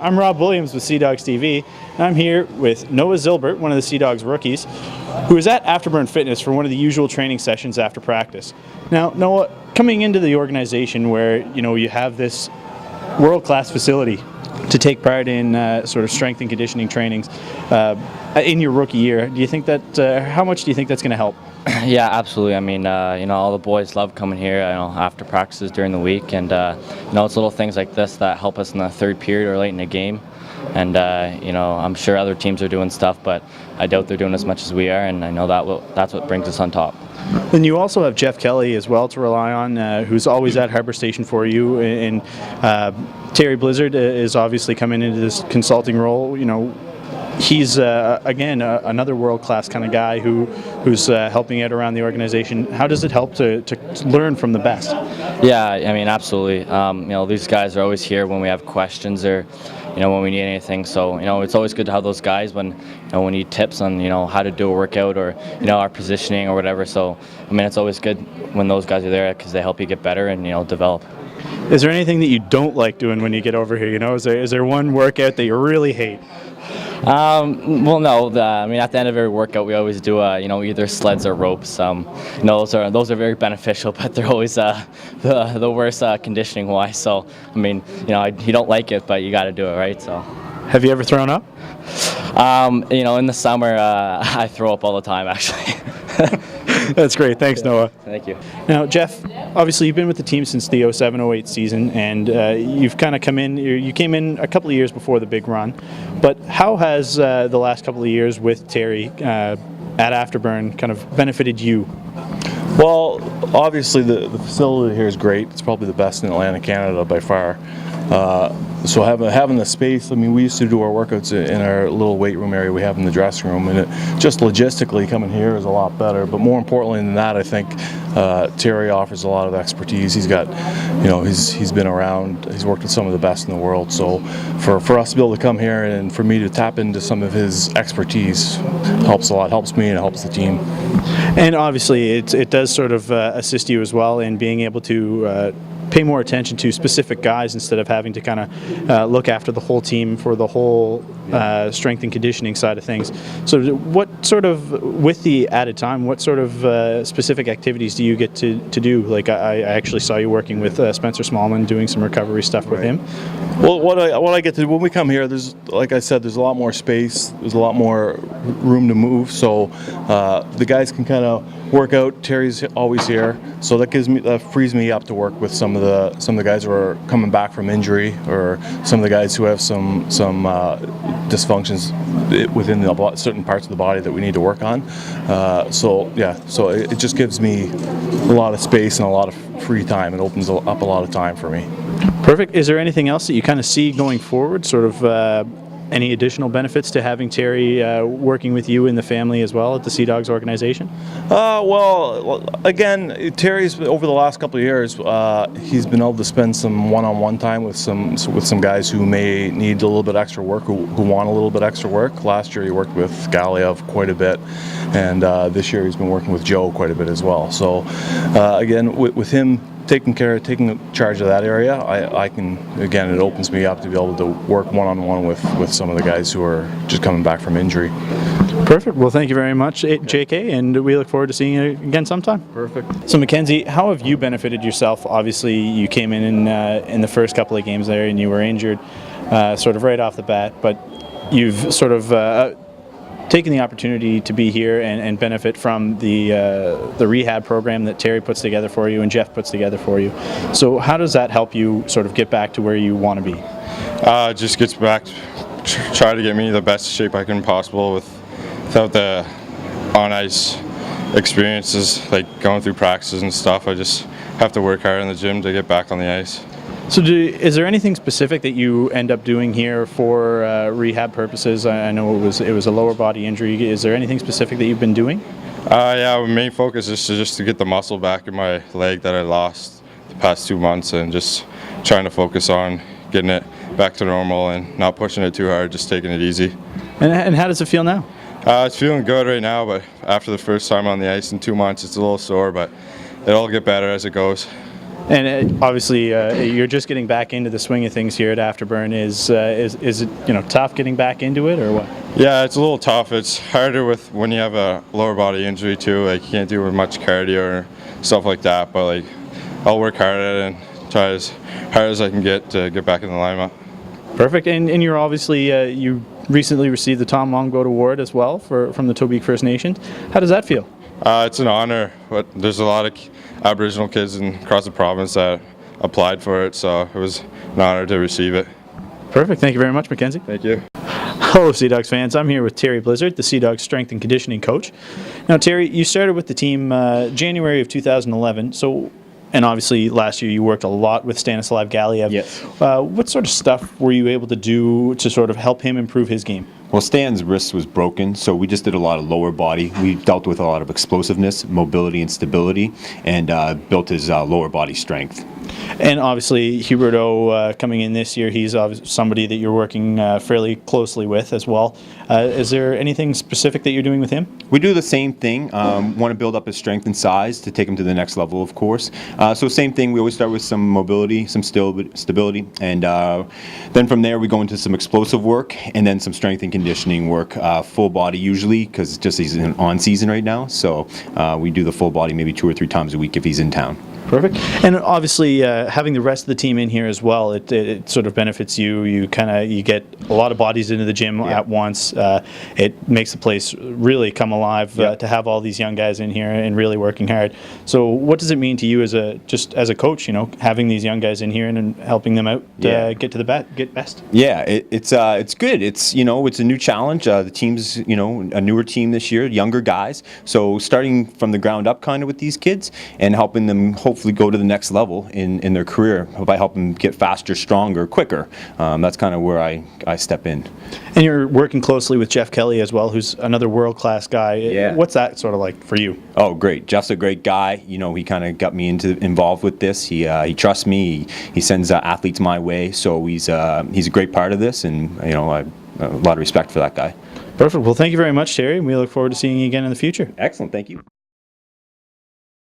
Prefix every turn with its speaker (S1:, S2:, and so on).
S1: I'm Rob Williams with Sea Dogs TV, and I'm here with Noah Zilbert, one of the Sea Dogs rookies, who is at Afterburn Fitness for one of the usual training sessions after practice. Now, Noah, coming into the organization where you have this world-class facility to take part in sort of strength and conditioning trainings in your rookie year, do you think that how much do you think that's going to help?
S2: Yeah, absolutely. I mean, all the boys love coming here, after practices during the week, and it's little things like this that help us in the third period or late in the game. And I'm sure other teams are doing stuff, but I doubt they're doing as much as we are, and I know that's what brings us on top.
S1: Then you also have Jeff Kelly as well to rely on, who's always at Harbor Station for you. And Terry Blizzard is obviously coming into this consulting role. He's again another world-class kind of guy who's helping out around the organization. How does it help to learn from the best?
S2: Yeah, I mean, absolutely. These guys are always here when we have questions or when we need anything. So it's always good to have those guys when we need tips on how to do a workout or our positioning or whatever. So I mean, it's always good when those guys are there because they help you get better and develop.
S1: Is there anything that you don't like doing when you get over here? Is there one workout that you really hate?
S2: Well, no. At the end of every workout, we always do, either sleds or ropes. Those are very beneficial, but they're always the worst conditioning wise. So, you don't like it, but you got to do it, right? So.
S1: Have you ever thrown up?
S2: In the summer, I throw up all the time, actually.
S1: That's great. Thanks, Noah.
S2: Thank you.
S1: Now, Jeff, obviously you've been with the team since the 07-08 season, and you've kind of come in. You came in a couple of years before the big run, but how has the last couple of years with Terry at Afterburn kind of benefited you?
S3: Well, obviously the facility here is great. It's probably the best in Atlantic Canada by far. So having the space, we used to do our workouts in our little weight room area we have in the dressing room, and just logistically coming here is a lot better. But more importantly than that, I think Terry offers a lot of expertise. He's got, he's been around. He's worked with some of the best in the world. So for us to be able to come here and for me to tap into some of his expertise helps a lot. Helps me and it helps the team.
S1: And obviously, it does sort of assist you as well in being able to pay more attention to specific guys instead of having to kind of look after the whole team for the whole strength and conditioning side of things. So what sort of, with the added time, what sort of specific activities do you get to do? Like I actually saw you working with Spencer Smallman doing some recovery stuff with him.
S3: Well, what I get to do when we come here, there's, like I said, there's a lot more space, there's a lot more room to move, so the guys can kind of work out. Terry's always here, so that frees me up to work with some of the guys who are coming back from injury, or some of the guys who have some dysfunctions within certain parts of the body that we need to work on. So it just gives me a lot of space and a lot of free time. It opens up a lot of time for me.
S1: Perfect. Is there anything else that you kind of see going forward, sort of any additional benefits to having Terry working with you in the family as well at the Sea Dogs organization?
S3: Well, again, Terry's over the last couple of years, he's been able to spend some one-on-one time with some guys who may need a little bit extra work, who want a little bit extra work. Last year he worked with Galiev quite a bit, and this year he's been working with Joe quite a bit as well. So again, with him taking charge of that area, it opens me up to be able to work one-on-one with some of the guys who are just coming back from injury.
S1: Perfect. Well, thank you very much, JK, and we look forward to seeing you again sometime.
S3: Perfect.
S1: So, Mackenzie, how have you benefited yourself? Obviously, you came in the first couple of games there, and you were injured sort of right off the bat, but you've sort of taking the opportunity to be here and benefit from the rehab program that Terry puts together for you and Jeff puts together for you. So how does that help you sort of get back to where you want to be?
S4: It just gets back, try to get me the best shape I can possible without the on-ice experiences, like going through practices and stuff. I just have to work hard in the gym to get back on the ice.
S1: So is there anything specific that you end up doing here for rehab purposes? I know it was a lower body injury. Is there anything specific that you've been doing?
S4: Yeah, my main focus is just to get the muscle back in my leg that I lost the past 2 months, and just trying to focus on getting it back to normal and not pushing it too hard, just taking it easy.
S1: And how does it feel now?
S4: It's feeling good right now, but after the first time on the ice in 2 months, it's a little sore, but it'll get better as it goes.
S1: And obviously, you're just getting back into the swing of things here at Afterburn. Is it tough getting back into it, or what?
S4: Yeah, it's a little tough. It's harder with when you have a lower body injury too. Like you can't do much cardio or stuff like that. But like I'll work hard at it and try as hard as I can get to get back in the lineup.
S1: Perfect. And you're obviously you recently received the Tom Longboat Award as well from the Tobique First Nations. How does that feel?
S4: It's an honor, but there's a lot of Aboriginal kids across the province that applied for it, so it was an honor to receive it.
S1: Perfect. Thank you very much, Mackenzie.
S4: Thank you.
S1: Hello, Sea Dogs fans. I'm here with Terry Blizzard, the Sea Dogs strength and conditioning coach. Now, Terry, you started with the team January of 2011, and obviously last year you worked a lot with Stanislav Galiev.
S5: Yes.
S1: What sort of stuff were you able to do to sort of help him improve his game?
S5: Well, Stan's wrist was broken, so we just did a lot of lower body. We dealt with a lot of explosiveness, mobility, and stability, and built his lower body strength.
S1: And obviously, Huberto coming in this year, he's somebody that you're working fairly closely with as well. Is there anything specific that you're doing with him?
S5: We do the same thing. Want to build up his strength and size to take him to the next level, of course. So same thing, we always start with some mobility, some stability, and then from there we go into some explosive work, and then some strength and conditioning work, full body usually, because just he's in on season right now. So we do the full body maybe 2 or 3 times a week if he's in town.
S1: Perfect. And obviously, having the rest of the team in here as well, it sort of benefits you. You get a lot of bodies into the gym at once. It makes the place really come alive to have all these young guys in here and really working hard. So, what does it mean to you as a coach? Having these young guys in here and helping them out get to the get best.
S5: Yeah, it's good. It's it's a new challenge. The team's a newer team this year, younger guys. So starting from the ground up kind of with these kids and helping them hopefully go to the next level in their career by helping them get faster, stronger, quicker. That's kind of where I step in.
S1: And you're working closely with Jeff Kelly as well, who's another world-class guy.
S5: Yeah.
S1: What's that sort of like for you?
S5: Oh, great. Jeff's a great guy. He kind of got me involved with this. He trusts me. He sends athletes my way. So he's a great part of this, and I have a lot of respect for that guy.
S1: Perfect. Well, thank you very much, Terry. We look forward to seeing you again in the future.
S5: Excellent. Thank you.